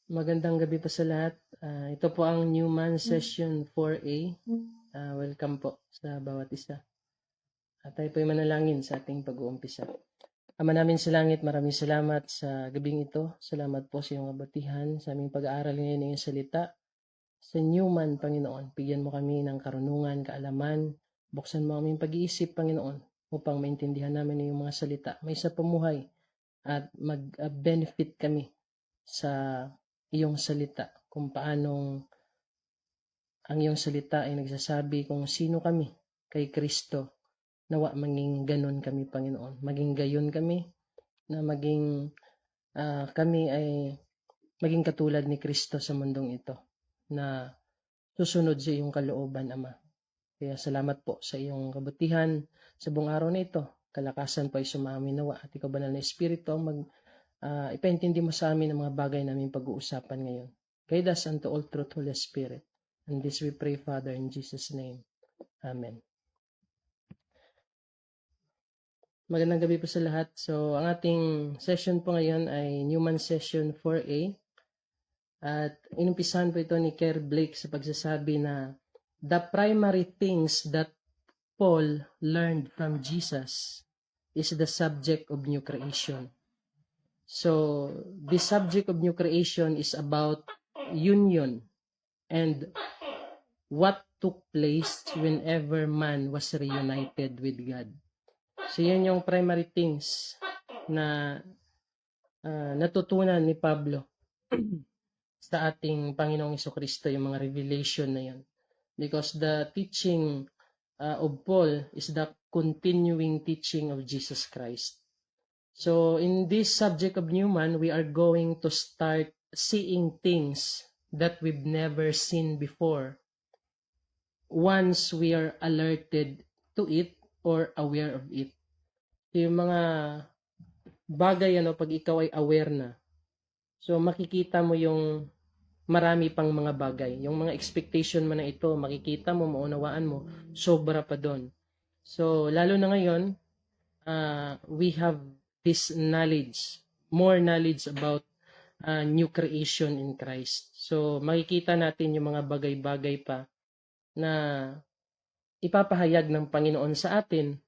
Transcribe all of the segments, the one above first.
Magandang gabi po sa lahat. Ito po ang Newman Session 4A. Welcome po sa bawat isa. At tayo po ay manalangin sa ating pag-uumpisa. Ama namin sa langit, maraming salamat sa gabing ito. Salamat po sa iyong kabutihan, sa aming pag-aaral ngayon ng iyong salita. Sa Newman, Panginoon, bigyan mo kami ng karunungan, kaalaman. Buksan mo aming pag-iisip, Panginoon, upang maintindihan namin ang iyong mga salita. May sa pamuhay at mag-benefit kami sa iyong salita, kung paanong ang iyong salita ay nagsasabi kung sino kami kay Kristo. Nawa maging ganon kami, Panginoon. Maging gayon kami, na maging kami ay maging katulad ni Kristo sa mundong ito, na susunod sa iyong kalooban, Ama. Kaya salamat po sa iyong kabutihan sa buong araw na ito. Kalakasan po ay sumami nawa at ikaw, Banal na Espiritu, ipaintindi mo sa amin ang mga bagay namin pag-uusapan ngayon. Guide us unto all truth, Holy Spirit. And this we pray, Father, in Jesus' name. Amen. Magandang gabi po sa lahat. So, ang ating session po ngayon ay Newman Session 4A. At inumpisahan po ito ni Kerr Blake sa pagsasabi na the primary things that Paul learned from Jesus is the subject of new creation. So, the subject of new creation is about union and what took place whenever man was reunited with God. So, yan yung primary things na natutunan ni Pablo sa ating Panginoong Jesucristo, yung mga revelation na yun. Because the teaching of Paul is the continuing teaching of Jesus Christ. So, in this subject of Newman, we are going to start seeing things that we've never seen before once we are alerted to it or aware of it. Yung mga bagay, pag ikaw ay aware na, so makikita mo yung marami pang mga bagay. Yung mga expectation mo na ito, makikita mo, maunawaan mo, sobra pa doon. So, lalo na ngayon, we have this knowledge, more knowledge about new creation in Christ. So, makikita natin yung mga bagay-bagay pa na ipapahayag ng Panginoon sa atin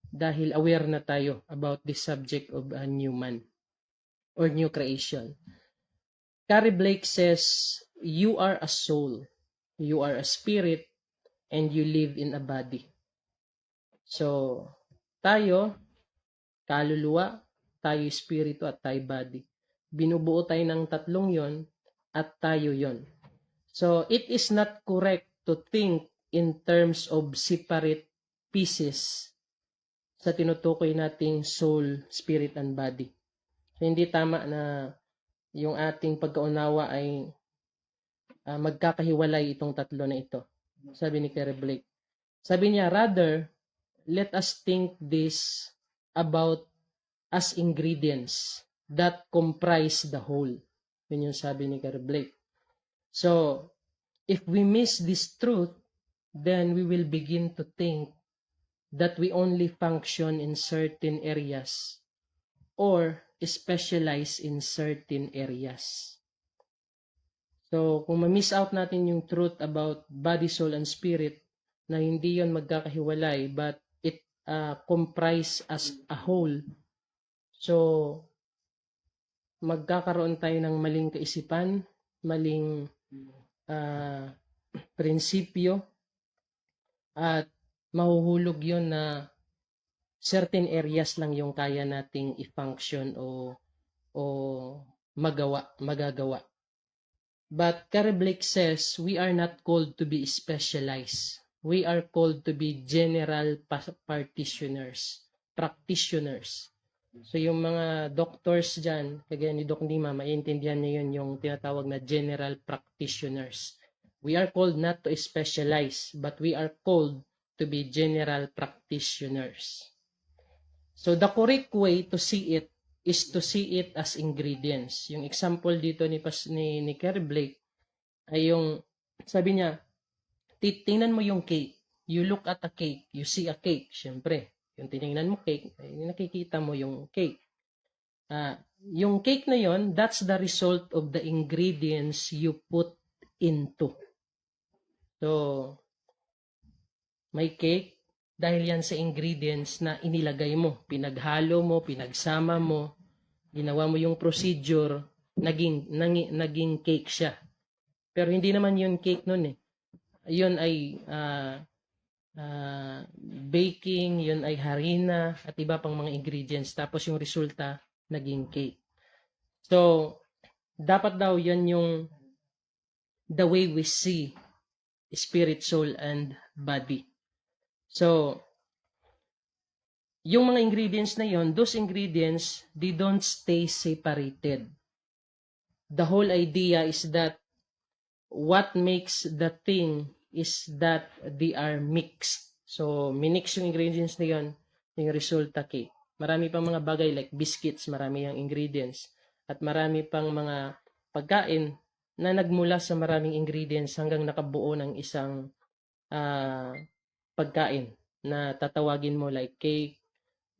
dahil aware na tayo about this subject of new man or new creation. Carrie Blake says, you are a soul, you are a spirit, and you live in a body. So, tayo, kaluluwa, tayo espiritu, at tayo body. Binubuo tayo ng tatlong yon at tayo yon. So, it is not correct to think in terms of separate pieces sa tinutukoy nating soul, spirit, and body. So, hindi tama na yung ating pagkaunawa ay magkakahiwalay itong tatlo na ito. Sabi ni Kerry Blake. Sabi niya, rather, let us think this about as ingredients that comprise the whole. Yun yung sabi ni Kerry Blake. So, if we miss this truth, then we will begin to think that we only function in certain areas or specialize in certain areas. So, kung ma-miss out natin yung truth about body, soul, and spirit, na hindi yon magkakahiwalay, but it comprise as a whole, so, magkakaroon tayo ng maling kaisipan, maling prinsipyo, at mahuhulog yon na certain areas lang yung kaya nating i-function o magagawa. But Carrie Blake says, we are not called to be specialized. We are called to be general practitioners. So yung mga doctors dyan, kagaya ni Doc Nima, maintindihan niyo yun, yung tinatawag na general practitioners. We are called not to specialize, but we are called to be general practitioners. So the correct way to see it is to see it as ingredients. Yung example dito ni Kerry Blake ay yung, sabi niya, tingnan mo yung cake. You look at a cake, you see a cake. Siyempre, yung tinignan mo cake, ay nakikita mo yung cake. Yung cake na yon, that's the result of the ingredients you put into. So, may cake dahil yan sa ingredients na inilagay mo, pinaghalo mo, pinagsama mo, ginawa mo yung procedure, naging cake siya. Pero hindi naman yun cake nun eh. Yun ay baking, yun ay harina at iba pang mga ingredients. Tapos yung resulta, naging cake. So, dapat daw yan yung the way we see spirit, soul, and body. So, yung mga ingredients na yon, those ingredients, they don't stay separated. The whole idea is that what makes the thing is that they are mixed. So, minix yung ingredients na yon, yung resulta cake. Marami pang mga bagay like biscuits, marami yung ingredients. At marami pang mga pagkain na nagmula sa maraming ingredients hanggang nakabuo ng isang pagkain na tatawagin mo like cake,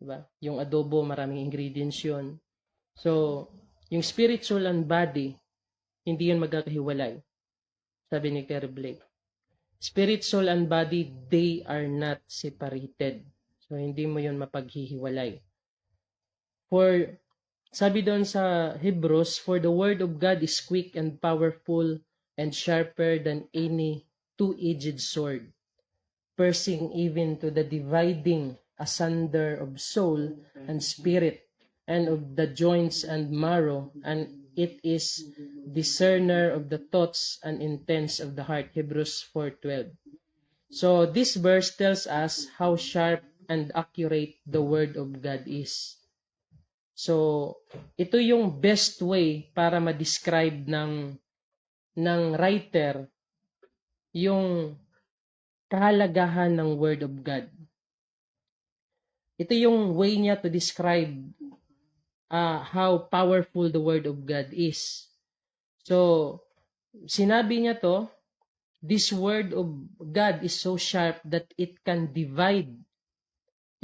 diba? Yung adobo, maraming ingredients yun. So, yung spirit, soul, and body, hindi yun magkakahiwalay. Sabi ni Kerry Blake. Spirit, soul, and body, they are not separated. So, hindi mo yun mapaghihiwalay. Sabi doon sa Hebrews, for the word of God is quick and powerful and sharper than any two-edged sword, piercing even to the dividing asunder of soul and spirit, and of the joints and marrow, and it is discerner of the thoughts and intents of the heart. Hebrews 4:12. So this verse tells us how sharp and accurate the word of God is. So ito yung best way para ma-describe ng writer yung kahalagahan ng word of God. Ito yung way niya to describe how powerful the word of God is. So, sinabi niya to, this word of God is so sharp that it can divide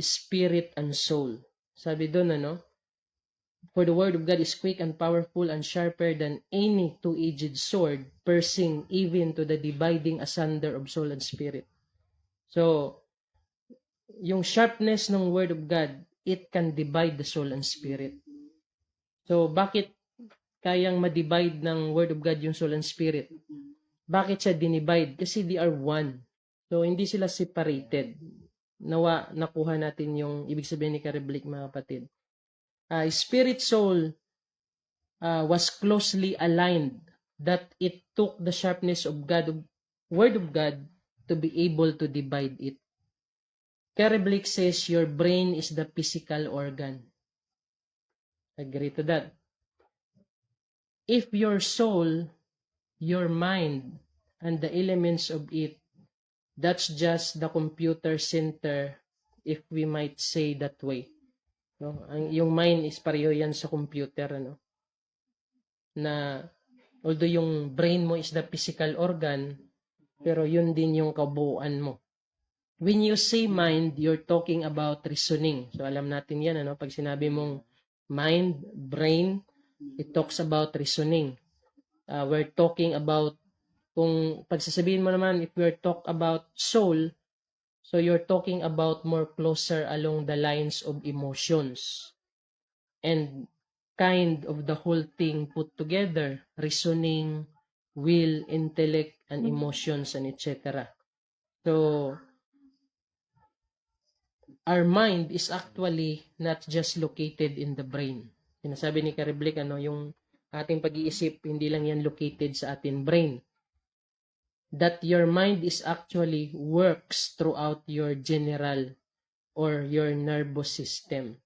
spirit and soul. Sabi doon, for the word of God is quick and powerful and sharper than any two-edged sword, piercing even to the dividing asunder of soul and spirit. So, yung sharpness ng word of God, it can divide the soul and spirit. So, bakit kayang ma-divide ng word of God yung soul and spirit? Bakit siya dinivide? Kasi they are one. So, hindi sila separated. Nakuha natin yung ibig sabihin ni Kerry Blake, mga kapatid. Spirit, soul was closely aligned that it took the sharpness of God, word of God, to be able to divide it. Kerry Blake says, your brain is the physical organ. Agree to that. If your soul, your mind, and the elements of it, that's just the computer center, if we might say that way. No? Yung mind is pareho yan sa computer. Na although yung brain mo is the physical organ, pero yun din yung kabuuan mo. When you say mind, you're talking about reasoning. So alam natin yan, pag sinabi mong mind, brain, it talks about reasoning. We're talking about, kung pagsasabihin mo naman, if we're talk about soul, so you're talking about more closer along the lines of emotions. And kind of the whole thing put together, reasoning, will, intellect, and emotions, and etc. So, our mind is actually not just located in the brain. Sinasabi ni Kerry Blake, yung ating pag-iisip, hindi lang yan located sa ating brain. That your mind is actually works throughout your general or your nervous system.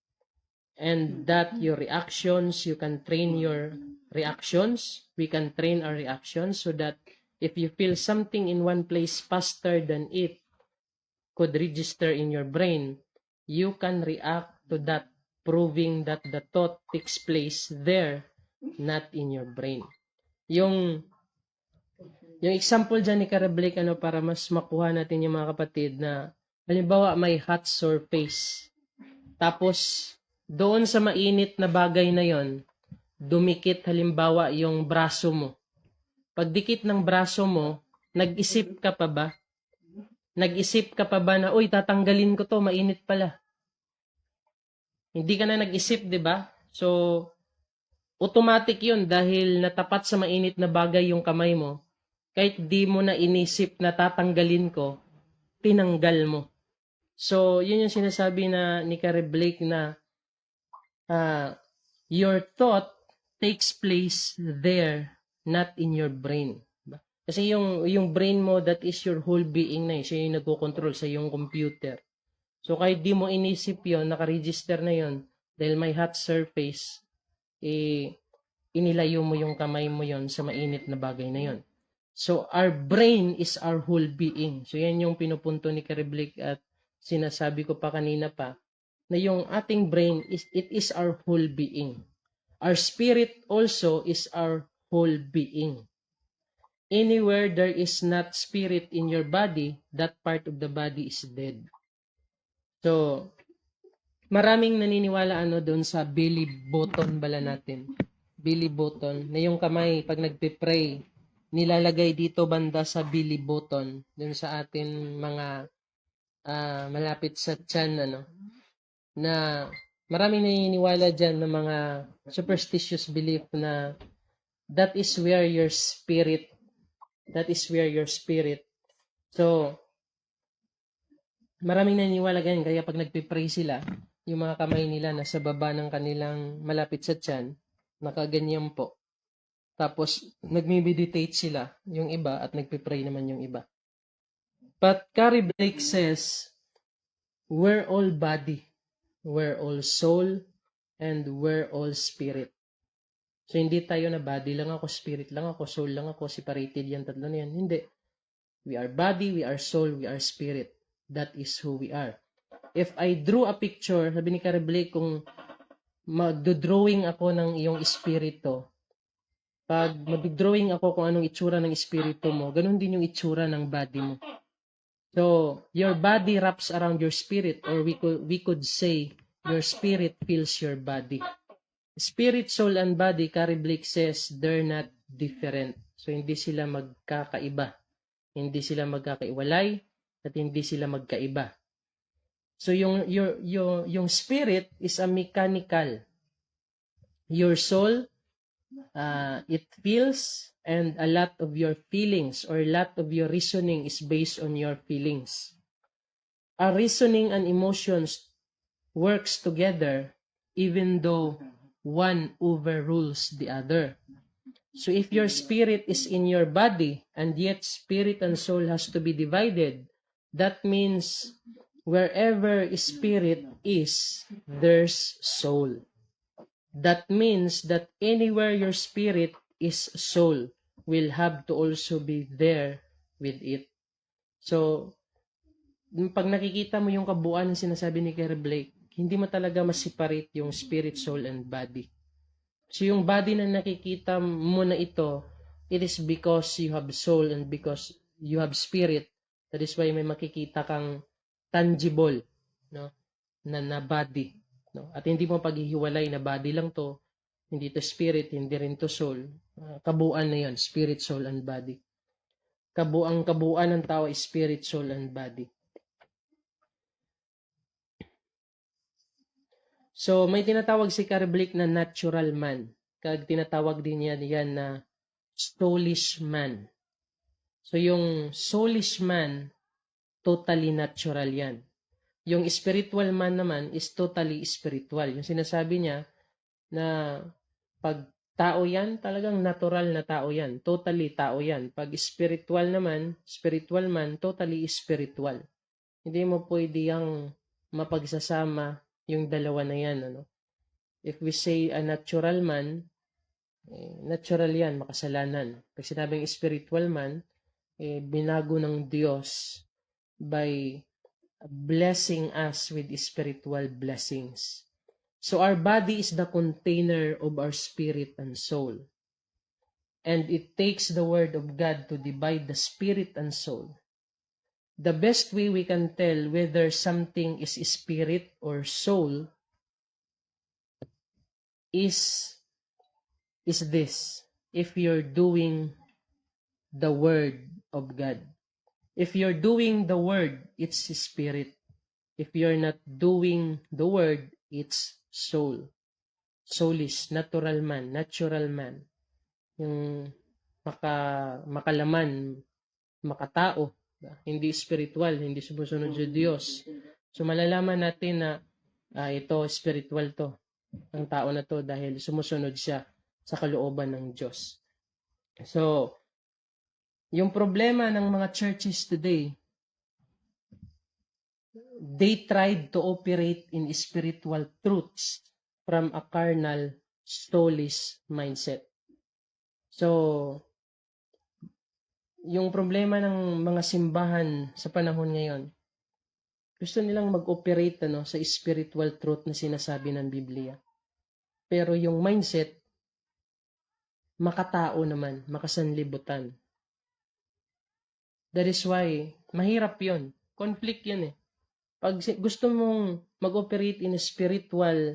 And that your reactions, you can train your reactions. We can train our reactions so that if you feel something in one place faster than it could register in your brain, you can react to that, proving that the thought takes place there, not in your brain. Yung example dyan ni Kerry Blake, para mas makuha natin yung mga kapatid na, halimbawa may hot surface. Tapos, doon sa mainit na bagay na yon, dumikit halimbawa yung braso mo. Pagdikit ng braso mo, nag-isip ka pa ba? Nag-isip ka pa ba na, uy, tatanggalin ko to, mainit pala. Hindi ka na nag-isip, di ba? So, automatic yun dahil natapat sa mainit na bagay yung kamay mo. Kahit di mo na inisip na tatanggalin ko, tinanggal mo. So, yun yung sinasabi na ni Carrie Blake na your thought takes place there, not in your brain. Kasi yung brain mo, that is your whole being na siya yung nagko-control sa yung computer. So kahit di mo inisip yon, naka-register na yon, dahil may hot surface, inilayo mo yung kamay mo yon sa mainit na bagay na yon. So our brain is our whole being. So yan yung pinupunto ni Carrie Blake at sinasabi ko pa kanina pa, na yung ating brain, it is our whole being. Our spirit also is our whole being. Anywhere there is not spirit in your body, that part of the body is dead. So, maraming naniniwala doon sa belly button bala natin. Belly button, na yung kamay, pag nagpe-pray, nilalagay dito banda sa belly button, doon sa atin mga malapit sa tiyan, na maraming naniniwala dyan ng mga superstitious belief na that is where your spirit. So, maraming naniniwala ganyan. Kaya pag nagpipray sila, yung mga kamay nila nasa baba ng kanilang malapit sa tiyan, nakaganyan po. Tapos, nagme-meditate sila, yung iba, at nagpipray naman yung iba. But Carrie Blake says, we're all body, we're all soul, and we're all spirit. So, hindi tayo na body lang ako, spirit lang ako, soul lang ako, separated yan, tatlo na yan. Hindi. We are body, we are soul, we are spirit. That is who we are. If I drew a picture, sabi ni Carrie Blake, kung mag-drawing ako ng iyong espiritu, pag mag-drawing ako kung anong itsura ng espiritu mo, ganun din yung itsura ng body mo. So, your body wraps around your spirit, or we could say, your spirit fills your body. Spirit, soul, and body, Carrie Blake says, they're not different. So, hindi sila magkakaiba. Hindi sila magkakaiwalay, at hindi sila magkaiba. So, yung spirit is a mechanical. Your soul, it feels, and a lot of your feelings or a lot of your reasoning is based on your feelings. Our reasoning and emotions works together even though one overrules the other. So if your spirit is in your body and yet spirit and soul has to be divided, that means wherever spirit is, there's soul. That means that anywhere your spirit is, soul will have to also be there with it. So, pag nakikita mo yung kabuuan ng sinasabi ni Carrie Blake, hindi mo talaga ma-separate yung spirit, soul, and body. So, yung body na nakikita mo na ito, it is because you have soul and because you have spirit. That is why may makikita kang tangible, no, na body. No? At hindi mo paghihiwalay na body lang to, hindi to spirit, hindi rin to soul. Kabuuan na yan, spirit, soul, and body. Kabuuan ng tao is spirit, soul, and body. So, may tinatawag si Carrie Blake na natural man. Kag tinatawag din yan na soulish man. So, yung soulish man, totally natural yan. Yung spiritual man naman is totally spiritual. Yung sinasabi niya na pag tao yan, talagang natural na tao yan. Totally tao yan. Pag spiritual naman, spiritual man, totally spiritual. Hindi mo pwede yung mapagsasama yung dalawa na yan. Ano? If we say a natural man, natural yan, makasalanan. Pag sinabing spiritual man, binago ng Diyos by blessing us with spiritual blessings. So our body is the container of our spirit and soul. And it takes the word of God to divide the spirit and soul. The best way we can tell whether something is spirit or soul is this. If you're doing the Word of God. If you're doing the Word, it's spirit. If you're not doing the Word, it's soul. Soulish, natural man. Yung makalaman, makatao. Hindi spiritual, hindi sumusunod sa Diyos. So malalaman natin na ito, spiritual to. Ang tao na to dahil sumusunod siya sa kalooban ng Diyos. So, yung problema ng mga churches today, they tried to operate in spiritual truths from a carnal, soulish mindset. So, yung problema ng mga simbahan sa panahon ngayon, gusto nilang mag-operate sa spiritual truth na sinasabi ng Biblia. Pero yung mindset, makatao naman, makasanlibutan. That is why, mahirap yun. Conflict yun eh. Pag gusto mong mag-operate in a spiritual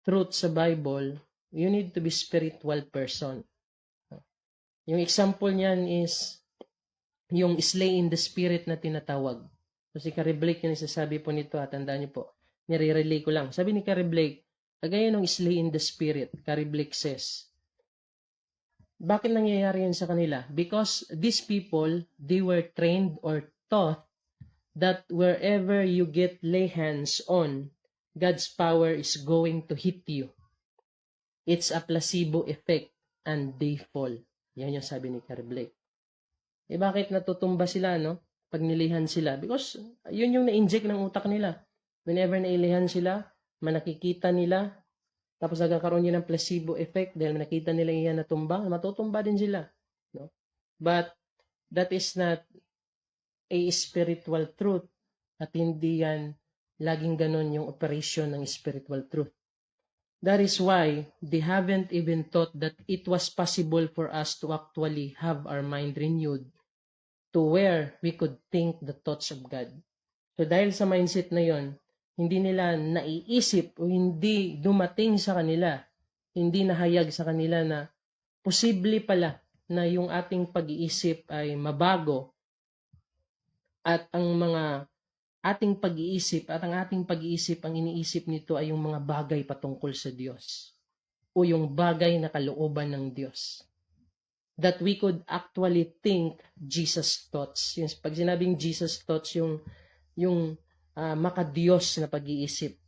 truth sa Bible, you need to be spiritual person. Yung example niyan is yung slay in the spirit na tinatawag. So si Carrie Blake yung isasabi po nito, tandaan niyo po, nire-relay ko lang. Sabi ni Carrie Blake, kagaya ng slay in the spirit, Carrie Blake says, bakit nangyayari yun sa kanila? Because these people, they were trained or taught that wherever you get lay hands on, God's power is going to hit you. It's a placebo effect and they fall. Yan yung sabi ni Carrie Blake. Bakit natutumba sila, no? Pag nilihan sila? Because yun yung na-inject ng utak nila. Whenever nailihan sila, manakikita nila, tapos nagkakaroon yun ng placebo effect dahil nakita nila yan natumba, matutumba din sila. No? But that is not a spiritual truth at hindi yan laging ganon yung operation ng spiritual truth. That is why they haven't even thought that it was possible for us to actually have our mind renewed to where we could think the thoughts of God. So dahil sa mindset na yon, hindi nila naiisip o hindi dumating sa kanila, hindi nahayag sa kanila na posible pala na yung ating pag-iisip ay mabago at ang mga ating pag-iisip at ang ating pag-iisip, ang iniisip nito ay yung mga bagay patungkol sa Diyos o yung bagay na kalooban ng Diyos. That we could actually think Jesus thoughts. Yung, pag sinabing Jesus thoughts, yung makadiyos na pag-iisip,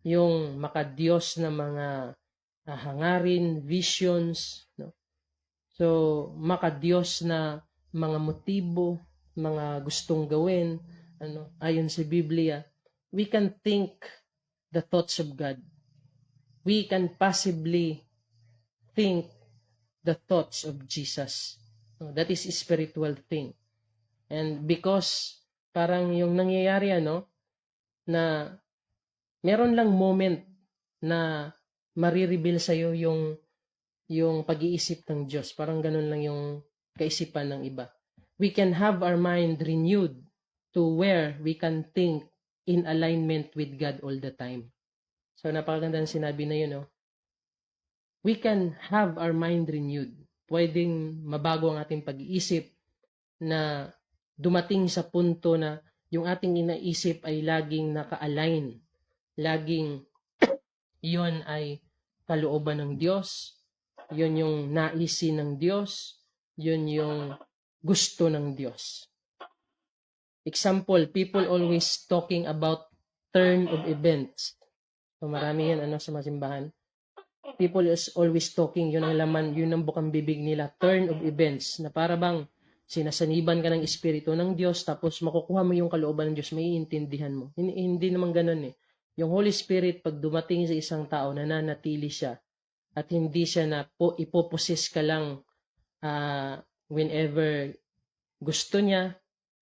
yung makadiyos na mga hangarin, visions, no? So, makadiyos na mga motibo, mga gustong gawin, ayon sa Biblia, we can think the thoughts of God. We can possibly think the thoughts of Jesus. That is a spiritual thing. And because parang yung nangyayari na meron lang moment na marireveal sa'yo yung pag-iisip ng Diyos. Parang ganun lang yung kaisipan ng iba. We can have our mind renewed to where we can think in alignment with God all the time. So napakaganda ng sinabi na yun, we can have our mind renewed. Pwedeng mabago ang ating pag-iisip na dumating sa punto na yung ating inaisip ay laging naka-align. Laging yon ay kalooban ng Diyos. Yon yung naisin ng Diyos. Yon yung gusto ng Diyos. Example, people always talking about turn of events. So marami yan sa masimbahan. People is always talking, yun ang laman, yun ang bukang bibig nila, turn of events, na para bang sinasaniban ka ng Espiritu ng Diyos, tapos makukuha mo yung kalooban ng Diyos, may iintindihan mo. Hindi naman ganun eh. Yung Holy Spirit, pag dumating sa isang tao, nananatili siya, at hindi siya na ipoposes ka lang whenever gusto niya,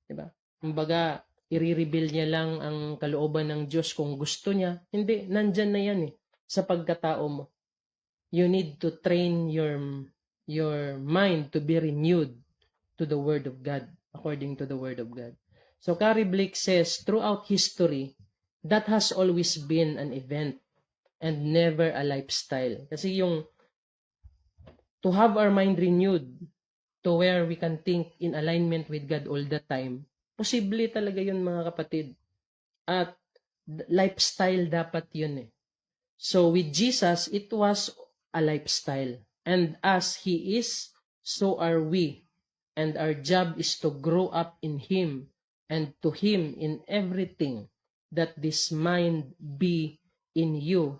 diba? Kumbaga, i-reveal niya lang ang kalooban ng Diyos kung gusto niya. Hindi, nandyan na yan sa pagkatao mo. You need to train your mind to be renewed to the Word of God, according to the Word of God. So Carrie Blake says, throughout history, that has always been an event. and never a lifestyle. Kasi yung to have our mind renewed to where we can think in alignment with God all the time, posible talaga yun mga kapatid. At lifestyle dapat yun eh. So with Jesus, it was a lifestyle. And as He is, so are we. And our job is to grow up in Him and to Him in everything, that this mind be in you.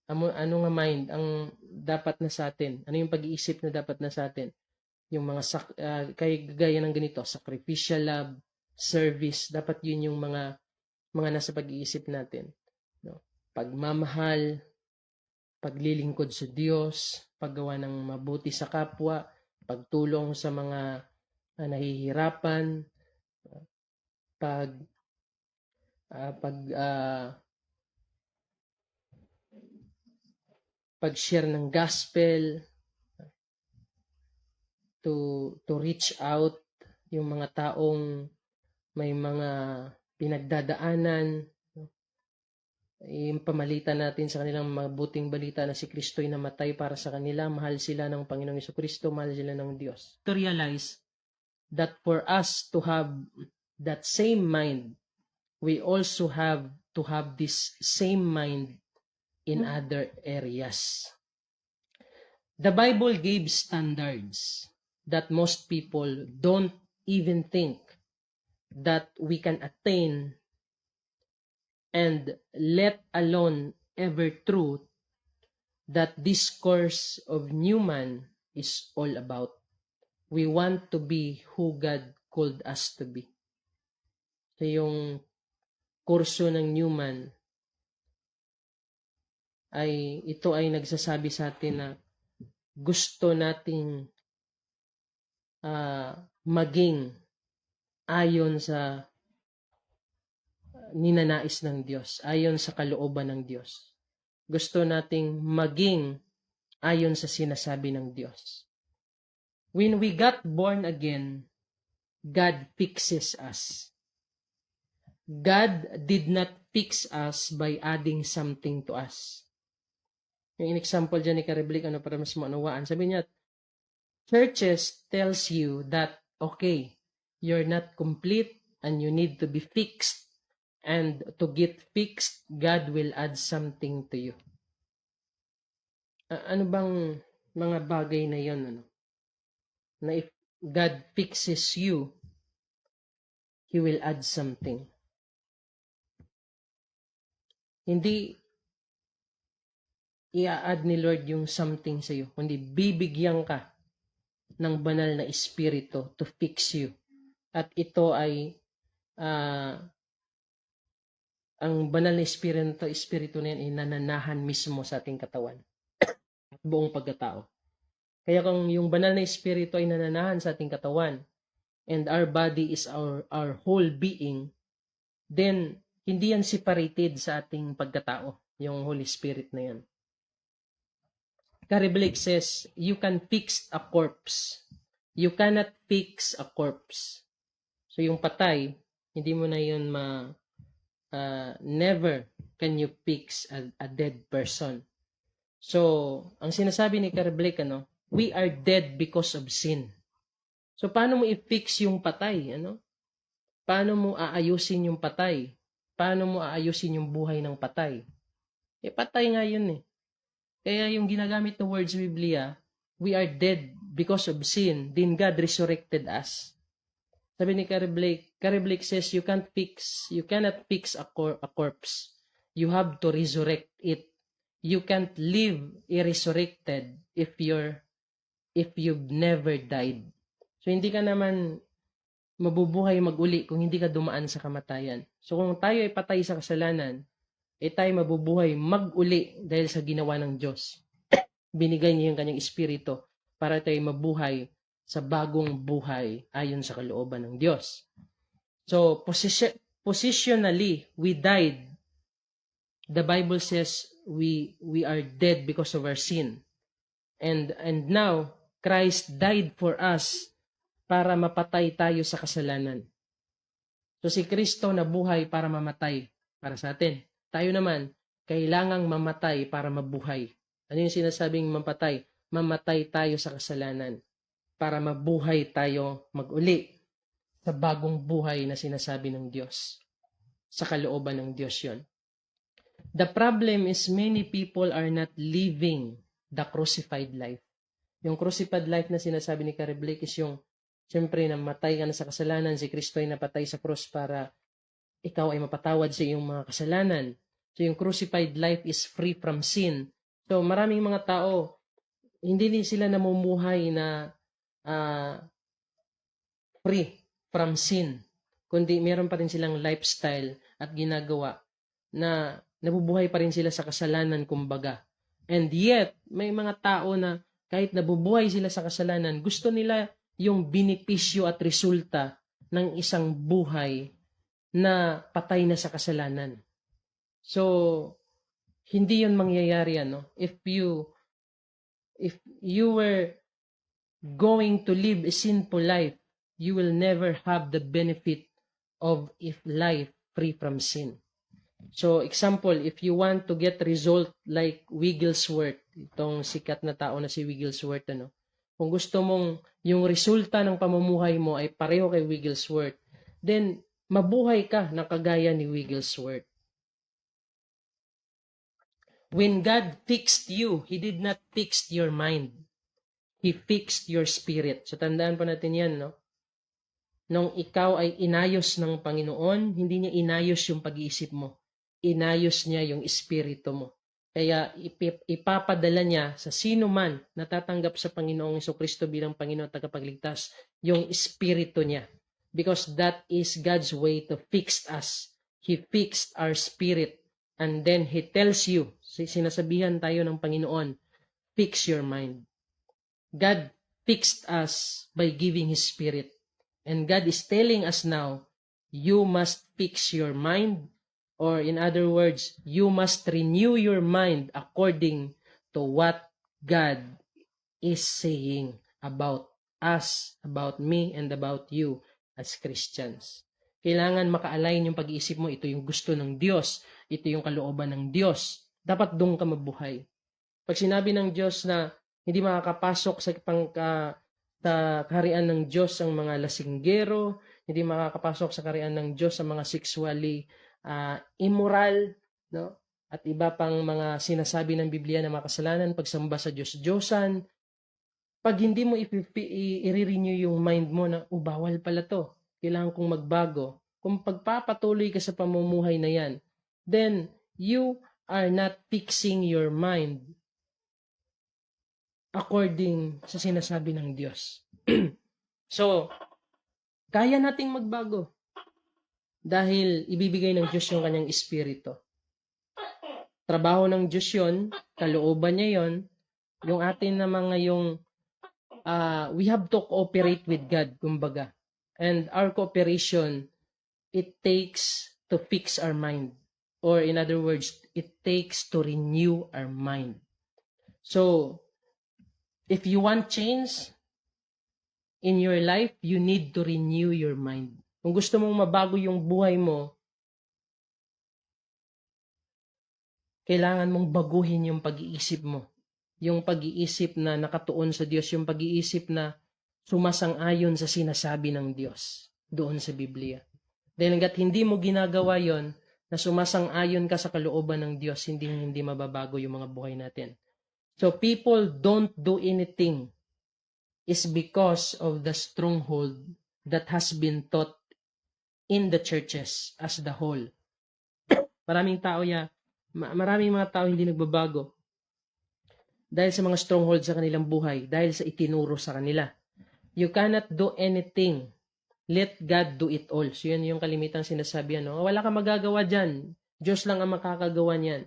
Ano nga mind ang dapat na sa atin? Ano yung pag-iisip na dapat na sa atin? Yung mga gaya ng ganito, sacrificial love, service, dapat yun yung mga nasa pag-iisip natin. No? Pagmamahal, paglilingkod sa Diyos, paggawa ng mabuti sa kapwa, pagtulong sa mga nahihirapan, pag-share ng gospel, to reach out yung mga taong may mga pinagdadaanan, yung pamalitan natin sa kanilang mabuting balita na si Kristo'y namatay para sa kanila, mahal sila ng Panginoong Jesucristo, mahal sila ng Diyos. To realize that for us to have that same mind, we also have to have this same mind in other areas. The Bible gave standards that most people don't even think that we can attain, and let alone ever truth that this course of Newman is all about. We want to be who God called us to be. So yung kurso ng Newman ito ay nagsasabi sa atin na gusto nating maging ayon sa ninanais ng Diyos, ayon sa kalooban ng Diyos. Gusto nating maging ayon sa sinasabi ng Diyos. When we got born again, God fixes us. God did not fix us by adding something to us. Yung example dyan ni Kariblik, para mas maunawaan. Sabi niya, churches tells you that, okay, you're not complete and you need to be fixed. And to get fixed, God will add something to you. Ano bang mga bagay na yon? Na if God fixes you, He will add something. Hindi i-add ni Lord yung something sa iyo, kundi bibigyan ka ng banal na espiritu to fix you. At ito ay ang banal na espiritu na yan ay nananahan mismo sa ating katawan at buong pagkatao. Kaya kung yung banal na espiritu ay nananahan sa ating katawan and our body is our whole being, then hindi yan separated sa ating pagkatao, yung Holy Spirit na yan. Carrie Blake says, you can fix a corpse. You cannot fix a corpse. So yung patay, hindi mo na yun never can you fix a dead person. So, ang sinasabi ni Carrie Blake, we are dead because of sin. So, paano mo i-fix yung patay? Paano mo aayusin yung patay? Paano mo aayusin yung buhay ng patay? Patay nga yun eh. Kaya yung ginagamit na words sa Biblia, we are dead because of sin, then God resurrected us. Sabi ni Carrie Blake says, you cannot fix a corpse. You have to resurrect it. You can't live resurrected if you've never died. So hindi ka naman mabubuhay mag-uli kung hindi ka dumaan sa kamatayan. So kung tayo ay patay sa kasalanan, tayo mabubuhay mag-uli dahil sa ginawa ng Diyos. Binigay niya yung kanyang espiritu para tayo mabuhay sa bagong buhay ayon sa kalooban ng Diyos. So, positionally, we died. The Bible says we are dead because of our sin. And now, Christ died for us para mapatay tayo sa kasalanan. So, si Kristo nabuhay para mamatay para sa atin. Tayo naman, kailangang mamatay para mabuhay. Ano yung sinasabing mamatay? Mamatay tayo sa kasalanan para mabuhay tayo mag-uli sa bagong buhay na sinasabi ng Diyos. Sa kalooban ng Diyos yon. The problem is many people are not living the crucified life. Yung crucified life na sinasabi ni Carrie Blake is yung, siyempre, namatay ka na sa kasalanan, si Kristo ay napatay sa cross para ikaw ay mapatawad sa iyong mga kasalanan. So yung crucified life is free from sin. So maraming mga tao, hindi din sila namumuhay na free from sin, kundi meron pa rin silang lifestyle at ginagawa na nabubuhay pa rin sila sa kasalanan, kumbaga. And yet, may mga tao na kahit nabubuhay sila sa kasalanan, gusto nila yung benepisyo at resulta ng isang buhay na patay na sa kasalanan. So, hindi yun mangyayari, ano? If you were going to live a sinful life, you will never have the benefit of life free from sin. So, example, if you want to get result like Wigglesworth, itong sikat na tao na si Wigglesworth, ano? Kung gusto mong yung resulta ng pamumuhay mo ay pareho kay Wigglesworth, then mabuhay ka na kagaya ni Wigglesworth. When God fixed you, He did not fix your mind. He fixed your spirit. So tandaan po natin yan, no? Nung ikaw ay inayos ng Panginoon, hindi niya inayos yung pag-iisip mo. Inayos niya yung espiritu mo. Kaya ipapadala niya sa sino man natatanggap sa Panginoong Jesucristo bilang Panginoon at tagapagligtas, yung espiritu niya. Because that is God's way to fix us. He fixed our spirit. And then He tells you, sinasabihan tayo ng Panginoon, fix your mind. God fixed us by giving His Spirit. And God is telling us now, you must fix your mind, or in other words, you must renew your mind according to what God is saying about us, about me, and about you as Christians. Kailangan maka-align yung pag-iisip mo, ito yung gusto ng Diyos, ito yung kalooban ng Diyos. Dapat doon ka mabuhay. Pag sinabi ng Diyos na hindi makakapasok sa kaharian ng Diyos ang mga lasinggero, hindi makakapasok sa kaharian ng Diyos ang mga sexually immoral, no? At iba pang mga sinasabi ng Biblia na mga kasalanan, pagsamba sa Diyos-Diyosan. Pag hindi mo i-renew yung mind mo na, bawal pala to, kailangan kong magbago. Kung pagpapatuloy ka sa pamumuhay na yan, then you are not fixing your mind according sa sinasabi ng Diyos. So, kaya nating magbago dahil ibibigay ng Diyos yung kanyang espiritu. Trabaho ng Diyos yun, kalooban niya yun, yung atin na mga we have to cooperate with God, kumbaga. And our cooperation, it takes to fix our mind. Or in other words, it takes to renew our mind. So, if you want change in your life, you need to renew your mind. Kung gusto mong mabago yung buhay mo, kailangan mong baguhin yung pag-iisip mo. Yung pag-iisip na nakatuon sa Diyos, yung pag-iisip na sumasang-ayon sa sinasabi ng Diyos doon sa Biblia. Dahil hanggat hindi mo ginagawa yon, na sumasang-ayon ka sa kalooban ng Diyos, hindi mababago yung mga buhay natin. So people don't do anything is because of the stronghold that has been taught in the churches as the whole. Maraming mga tao hindi nagbabago dahil sa mga stronghold sa kanilang buhay, dahil sa itinuro sa kanila. You cannot do anything. Let God do it all. So yun yung kalimitang sinasabi, ano? Wala kang magagawa dyan. Diyos lang ang makakagawa niyan.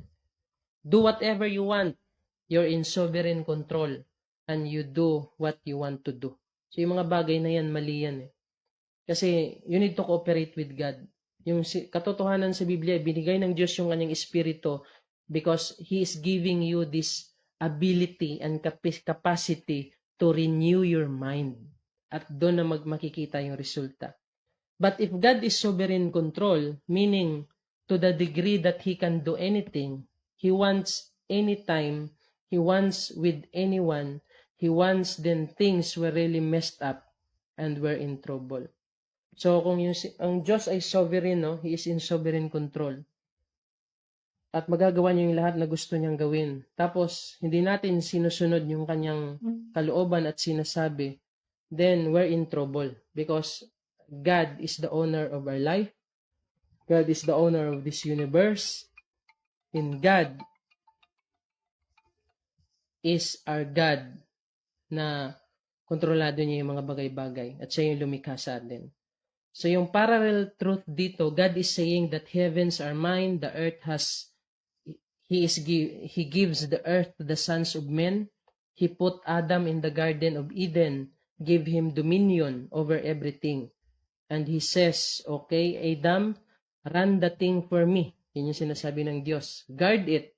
Do whatever you want. You're in sovereign control. And you do what you want to do. So yung mga bagay na yan, mali yan. Kasi you need to cooperate with God. Yung katotohanan sa Biblia, binigay ng Diyos yung kanyang espiritu because He is giving you this ability and capacity to renew your mind. At doon na makikita yung resulta. But if God is sovereign control, meaning to the degree that He can do anything, He wants anytime, He wants with anyone, He wants then things were really messed up and we're in trouble. So kung ang Diyos ay sovereign, no? He is in sovereign control. At magagawa niya yung lahat na gusto niyang gawin. Tapos, hindi natin sinusunod yung kanyang kalooban at sinasabi, then we're in trouble. Because God is the owner of our life. God is the owner of this universe. And God is our God na kontrolado niya yung mga bagay-bagay. At siya yung lumikha sa atin. So yung parallel truth dito, God is saying that heavens are mine, the earth has He gives the earth to the sons of men. He put Adam in the Garden of Eden, gave him dominion over everything. And He says, okay, Adam, run the thing for me. Yun yung sinasabi ng Diyos. Guard it.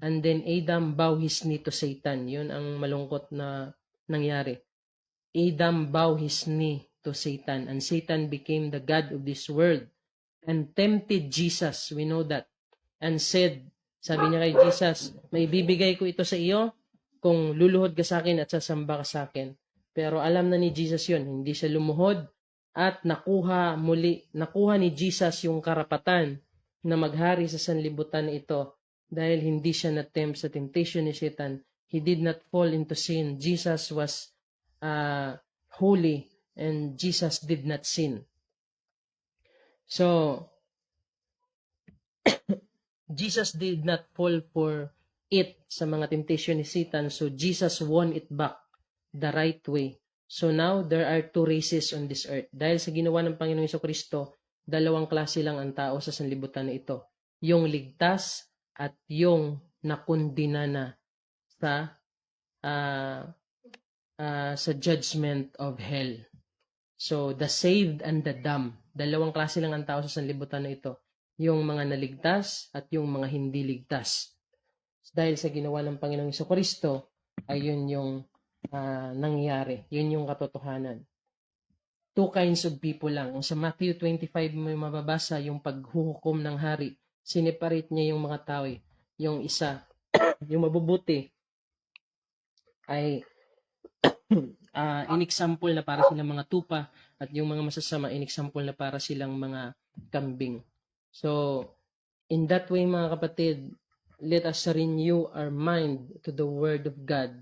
And then Adam bow his knee to Satan. Yun ang malungkot na nangyari. Adam bow his knee to Satan. And Satan became the God of this world. And tempted Jesus, we know that. And said, sabi niya kay Jesus, may bibigay ko ito sa iyo kung luluhod ka sa akin at sasamba ka sa akin. Pero alam na ni Jesus yun, hindi siya lumuhod at nakuha ni Jesus yung karapatan na maghari sa sanlibutan na ito dahil hindi siya na-tempt sa temptation ni Satan. He did not fall into sin. Jesus was holy and Jesus did not sin. So, Jesus did not fall for it sa mga temptation ni Satan. So, Jesus won it back the right way. So, now, there are two races on this earth. Dahil sa ginawa ng Panginoong Jesucristo, dalawang klase lang ang tao sa sanlibutan na ito. Yung ligtas at yung nakundina na sa judgment of hell. So, the saved and the damned. Dalawang klase lang ang tao sa sanlibutan na ito. Yung mga naligtas at yung mga hindi ligtas. Dahil sa ginawa ng Panginoong Jesucristo, ay yun yung nangyari. Yun yung katotohanan. Two kinds of people lang. Sa Matthew 25, may mababasa yung paghuhukom ng hari. Sineparate niya yung mga tao. Yung isa, yung mabubuti, ay in-example na para silang mga tupa at yung mga masasama, in-example na para silang mga kambing. So, in that way mga kapatid, let us renew our mind to the Word of God.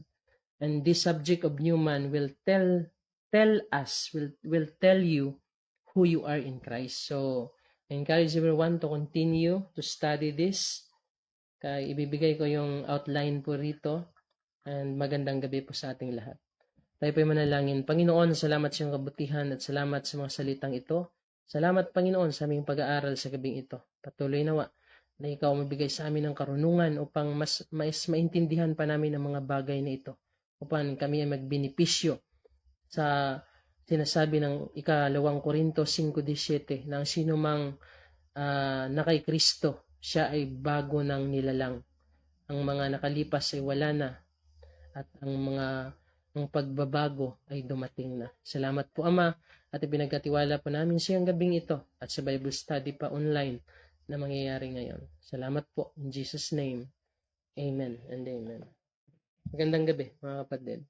And this subject of new man will tell you who you are in Christ. So, I encourage everyone to continue to study this. Kaya ibibigay ko yung outline po rito. And magandang gabi po sa ating lahat. Tayo po'y manalangin. Panginoon, salamat sa iyong kabutihan at salamat sa mga salitang ito. Salamat, Panginoon, sa aming pag-aaral sa gabing ito. Patuloy nawa na ikaw mabigay sa amin ng karunungan upang mas maintindihan pa namin ang mga bagay na ito. Upang kami ay magbinipisyo sa sinasabi ng 2 Korinto 5:17 na ang sino mang na kay Kristo, siya ay bago ng nilalang. Ang mga nakalipas ay wala na at ang pagbabago ay dumating na. Salamat po, Ama, at ipinagkatiwala po namin siyang gabing ito at sa Bible study pa online na mangyayari ngayon. Salamat po. In Jesus' name, Amen and Amen. Magandang gabi, mga kapatid.